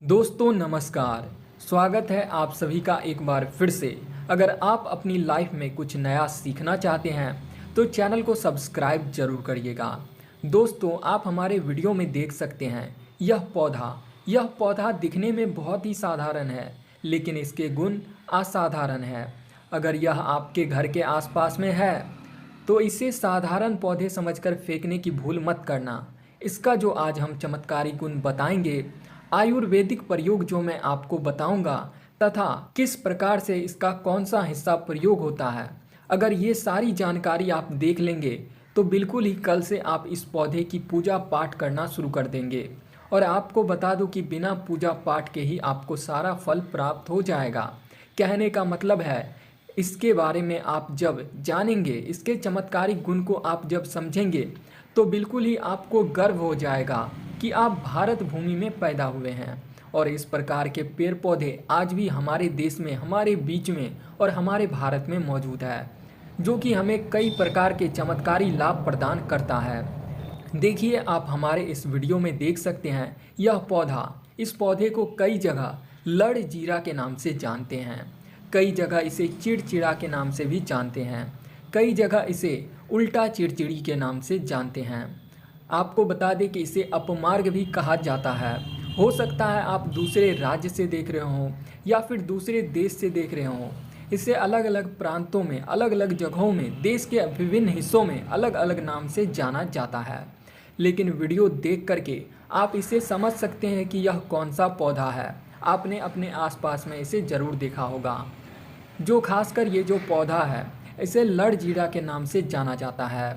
दोस्तों नमस्कार। स्वागत है आप सभी का एक बार फिर से। अगर आप अपनी लाइफ में कुछ नया सीखना चाहते हैं तो चैनल को सब्सक्राइब जरूर करिएगा। दोस्तों आप हमारे वीडियो में देख सकते हैं यह पौधा दिखने में बहुत ही साधारण है, लेकिन इसके गुण असाधारण है। अगर यह आपके घर के आसपास में है तो इसे साधारण पौधे समझकर फेंकने की भूल मत करना। इसका जो आज हम चमत्कारी गुण बताएंगे, आयुर्वेदिक प्रयोग जो मैं आपको बताऊंगा तथा किस प्रकार से इसका कौन सा हिस्सा प्रयोग होता है, अगर ये सारी जानकारी आप देख लेंगे तो बिल्कुल ही कल से आप इस पौधे की पूजा पाठ करना शुरू कर देंगे। और आपको बता दूं कि बिना पूजा पाठ के ही आपको सारा फल प्राप्त हो जाएगा। कहने का मतलब है, इसके बारे में आप जब जानेंगे, इसके चमत्कारिक गुण को आप जब समझेंगे तो बिल्कुल ही आपको गर्व हो जाएगा कि आप भारत भूमि में पैदा हुए हैं। और इस प्रकार के पेड़ पौधे आज भी हमारे देश में, हमारे बीच में और हमारे भारत में मौजूद है, जो कि हमें कई प्रकार के चमत्कारी लाभ प्रदान करता है। देखिए, आप हमारे इस वीडियो में देख सकते हैं इस पौधे को कई जगह लड़ जीरा के नाम से जानते हैं, कई जगह इसे चिड़चिड़ा के नाम से भी जानते हैं, कई जगह इसे उल्टा चिड़चिड़ी के नाम से जानते हैं। आपको बता दें कि इसे अपमार्ग भी कहा जाता है। हो सकता है आप दूसरे राज्य से देख रहे हों या फिर दूसरे देश से देख रहे हों। इसे अलग अलग प्रांतों में, अलग अलग जगहों में, देश के विभिन्न हिस्सों में अलग अलग नाम से जाना जाता है। लेकिन वीडियो देख करके आप इसे समझ सकते हैं कि यह कौन सा पौधा है। आपने अपने आसपास में इसे ज़रूर देखा होगा। जो खासकर ये जो पौधा है, इसे लड़ जीरा के नाम से जाना जाता है।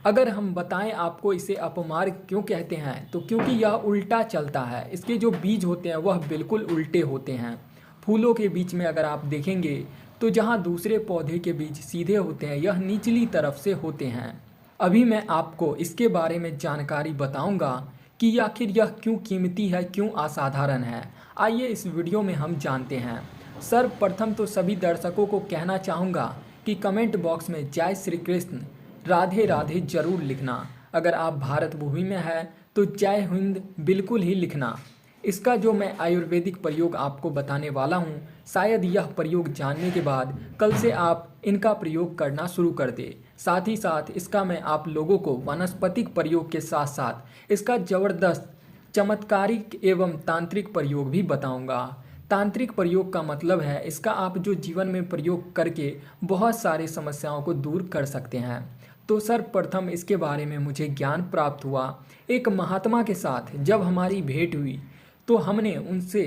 अगर हम बताएं आपको इसे अपमार्ग क्यों कहते हैं, तो क्योंकि यह उल्टा चलता है। इसके जो बीज होते हैं वह बिल्कुल उल्टे होते हैं। फूलों के बीच में अगर आप देखेंगे तो जहां दूसरे पौधे के बीज सीधे होते हैं, यह निचली तरफ से होते हैं। अभी मैं आपको इसके बारे में जानकारी बताऊंगा कि आखिर यह क्यों कीमती है, क्यों असाधारण है। आइए इस वीडियो में हम जानते हैं। सर्वप्रथम तो सभी दर्शकों को कहना चाहूँगा कि कमेंट बॉक्स में जय श्री कृष्ण, राधे राधे जरूर लिखना। अगर आप भारत भूमि में हैं तो जय हिंद बिल्कुल ही लिखना। इसका जो मैं आयुर्वेदिक प्रयोग आपको बताने वाला हूँ, शायद यह प्रयोग जानने के बाद कल से आप इनका प्रयोग करना शुरू कर दें। साथ ही साथ इसका मैं आप लोगों को वनस्पतिक प्रयोग के साथ साथ इसका ज़बरदस्त चमत्कारिक एवं तांत्रिक प्रयोग भी बताऊंगा। तांत्रिक प्रयोग का मतलब है इसका आप जो जीवन में प्रयोग करके बहुत सारी समस्याओं को दूर कर सकते हैं। तो सर्वप्रथम इसके बारे में मुझे ज्ञान प्राप्त हुआ एक महात्मा के साथ। जब हमारी भेंट हुई तो हमने उनसे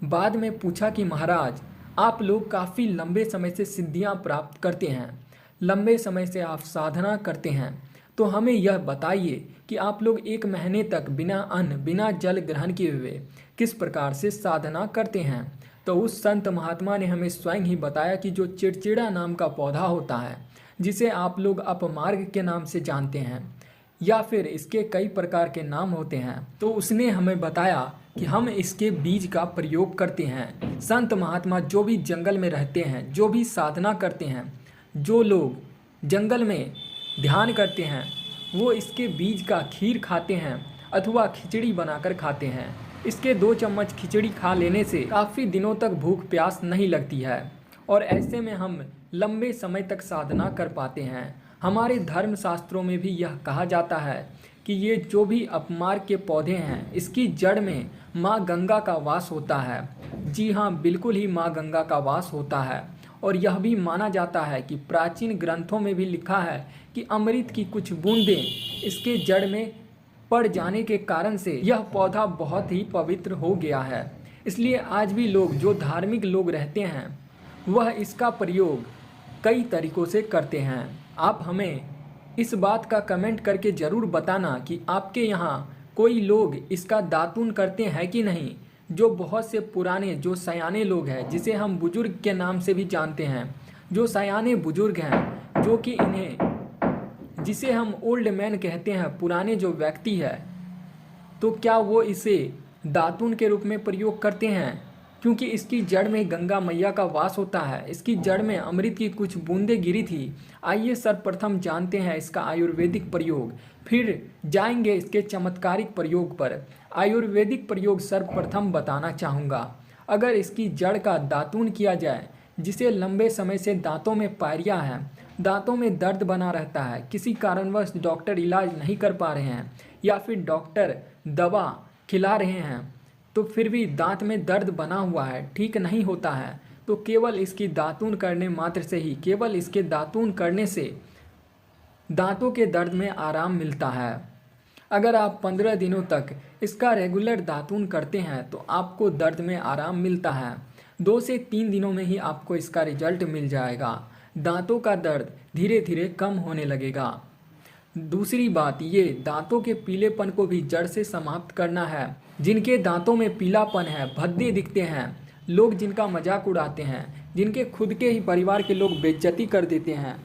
बाद में पूछा कि महाराज, आप लोग काफ़ी लंबे समय से सिद्धियां प्राप्त करते हैं, लंबे समय से आप साधना करते हैं, तो हमें यह बताइए कि आप लोग 1 महीने तक बिना अन्न बिना जल ग्रहण किए हुए किस प्रकार से साधना करते हैं। तो उस संत महात्मा ने हमें स्वयं ही बताया कि जो चिड़चिड़ा नाम का पौधा होता है, जिसे आप लोग अपमार्ग के नाम से जानते हैं या फिर इसके कई प्रकार के नाम होते हैं, तो उसने हमें बताया कि हम इसके बीज का प्रयोग करते हैं। संत महात्मा जो भी जंगल में रहते हैं, जो भी साधना करते हैं, जो लोग जंगल में ध्यान करते हैं, वो इसके बीज का खीर खाते हैं अथवा खिचड़ी बनाकर खाते हैं। इसके 2 चम्मच खिचड़ी खा लेने से काफ़ी दिनों तक भूख प्यास नहीं लगती है और ऐसे में हम लंबे समय तक साधना कर पाते हैं। हमारे धर्म शास्त्रों में भी यह कहा जाता है कि ये जो भी अपमार्ग के पौधे हैं, इसकी जड़ में माँ गंगा का वास होता है। जी हाँ, बिल्कुल ही माँ गंगा का वास होता है। और यह भी माना जाता है कि प्राचीन ग्रंथों में भी लिखा है कि अमृत की कुछ बूंदें इसके जड़ में पड़ जाने के कारण से यह पौधा बहुत ही पवित्र हो गया है। इसलिए आज भी लोग, जो धार्मिक लोग रहते हैं, वह इसका प्रयोग कई तरीकों से करते हैं। आप हमें इस बात का कमेंट करके ज़रूर बताना कि आपके यहाँ कोई लोग इसका दातून करते हैं कि नहीं। जो बहुत से पुराने, जो सयाने लोग हैं, जिसे हम बुजुर्ग के नाम से भी जानते हैं, जो सयाने बुजुर्ग हैं, जो कि जिसे हम ओल्ड मैन कहते हैं, पुराने जो व्यक्ति है, तो क्या वो इसे दातून के रूप में प्रयोग करते हैं? क्योंकि इसकी जड़ में गंगा मैया का वास होता है। इसकी जड़ में अमृत की कुछ बूंदें गिरी थी। आइए सर्वप्रथम जानते हैं इसका आयुर्वेदिक प्रयोग, फिर जाएंगे इसके चमत्कारिक प्रयोग पर। आयुर्वेदिक प्रयोग सर्वप्रथम बताना चाहूँगा। अगर इसकी जड़ का दातून किया जाए, जिसे लंबे समय से दांतों में पायरिया है, दांतों में दर्द बना रहता है, किसी कारणवश डॉक्टर इलाज नहीं कर पा रहे हैं या फिर डॉक्टर दवा खिला रहे हैं तो फिर भी दांत में दर्द बना हुआ है, ठीक नहीं होता है, तो केवल इसकी दातून करने मात्र से ही, केवल इसके दातून करने से दांतों के दर्द में आराम मिलता है। अगर आप 15 दिनों तक इसका रेगुलर दातून करते हैं तो आपको दर्द में आराम मिलता है। 2 से 3 दिनों में ही आपको इसका रिजल्ट मिल जाएगा। दांतों का दर्द धीरे धीरे कम होने लगेगा। दूसरी बात, ये दांतों के पीलेपन को भी जड़ से समाप्त करना है। जिनके दांतों में पीलापन है, भद्दे दिखते हैं, लोग जिनका मजाक उड़ाते हैं, जिनके खुद के ही परिवार के लोग बेइज्जती कर देते हैं,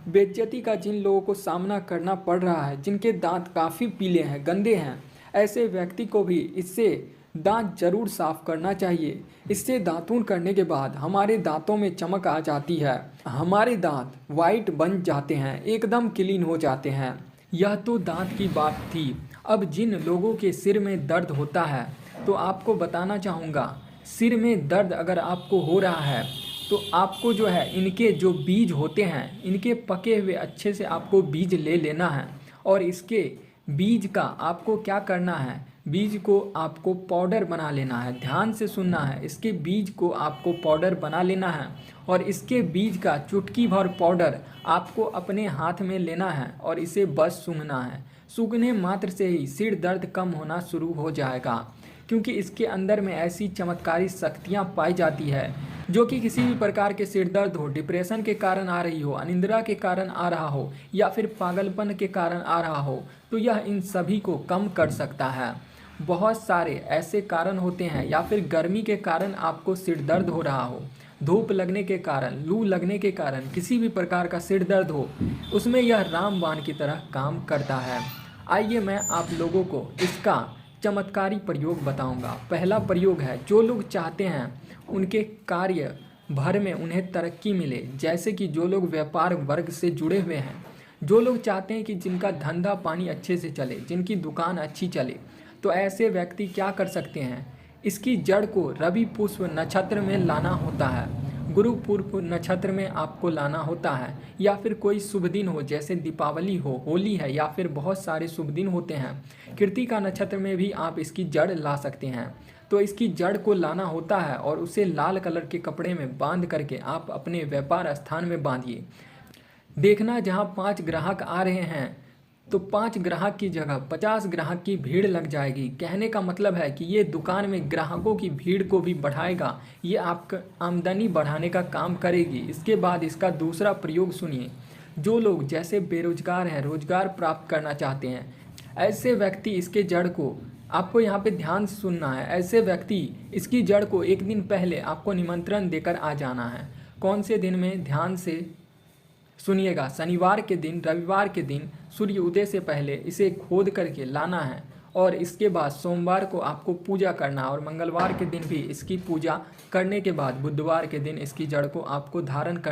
बेइज्जती का जिन लोगों को सामना करना पड़ रहा है, जिनके दांत काफ़ी पीले हैं, गंदे हैं, ऐसे व्यक्ति को भी इससे दांत जरूर साफ करना चाहिए। इससे दातून करने के बाद हमारे दांतों में चमक आ जाती है, हमारे दांत वाइट बन जाते हैं, एकदम क्लीन हो जाते हैं। यह तो दांत की बात थी। अब जिन लोगों के सिर में दर्द होता है तो आपको बताना चाहूँगा, सिर में दर्द अगर आपको हो रहा है तो आपको जो है इनके जो बीज होते हैं, इनके पके हुए अच्छे से आपको बीज ले लेना है और इसके बीज का आपको क्या करना है, बीज को आपको पाउडर बना लेना है। ध्यान से सुनना है, इसके बीज को आपको पाउडर बना लेना है और इसके बीज का चुटकी भर पाउडर आपको अपने हाथ में लेना है और इसे बस सूंघना है। सूंघने मात्र से ही सिर दर्द कम होना शुरू हो जाएगा, क्योंकि इसके अंदर में ऐसी चमत्कारी शक्तियाँ पाई जाती है जो कि किसी भी प्रकार के सिर दर्द हो, डिप्रेशन के कारण आ रही हो, अनिद्रा के कारण आ रहा हो या फिर पागलपन के कारण आ रहा हो, तो यह इन सभी को कम कर सकता है। बहुत सारे ऐसे कारण होते हैं, या फिर गर्मी के कारण आपको सिर दर्द हो रहा हो, धूप लगने के कारण, लू लगने के कारण किसी भी प्रकार का सिर दर्द हो, उसमें यह रामबाण की तरह काम करता है। आइए मैं आप लोगों को इसका चमत्कारी प्रयोग बताऊंगा। पहला प्रयोग है, जो लोग चाहते हैं उनके कार्य भर में उन्हें तरक्की मिले, जैसे कि जो लोग व्यापार वर्ग से जुड़े हुए हैं, जो लोग चाहते हैं कि जिनका धंधा पानी अच्छे से चले, जिनकी दुकान अच्छी चले, तो ऐसे व्यक्ति क्या कर सकते हैं, इसकी जड़ को रवि पुष्प नक्षत्र में लाना होता है, गुरु पूर्व नक्षत्र में आपको लाना होता है, या फिर कोई शुभ दिन हो, जैसे दीपावली हो, होली है, या फिर बहुत सारे शुभ दिन होते हैं। कृतिका नक्षत्र में भी आप इसकी जड़ ला सकते हैं। तो इसकी जड़ को लाना होता है और उसे लाल कलर के कपड़े में बांध करके आप अपने व्यापार स्थान में बांधिए। देखना जहाँ 5 ग्राहक आ रहे हैं तो 5 ग्राहक की जगह 50 ग्राहक की भीड़ लग जाएगी। कहने का मतलब है कि ये दुकान में ग्राहकों की भीड़ को भी बढ़ाएगा, ये आपका आमदनी बढ़ाने का काम करेगी। इसके बाद इसका दूसरा प्रयोग सुनिए। जो लोग जैसे बेरोजगार हैं, रोजगार प्राप्त करना चाहते हैं, ऐसे व्यक्ति इसके जड़ को, आपको यहाँ पे ध्यान से सुनना है, ऐसे व्यक्ति इसकी जड़ को एक दिन पहले आपको निमंत्रण देकर आ जाना है। कौन से दिन में, ध्यान से सुनिएगा, शनिवार के दिन, रविवार के दिन सूर्य उदय से पहले इसे खोद करके लाना है और इसके बाद सोमवार को आपको पूजा करना और मंगलवार के दिन भी इसकी पूजा करने के बाद बुधवार के दिन इसकी जड़ को आपको धारण करना।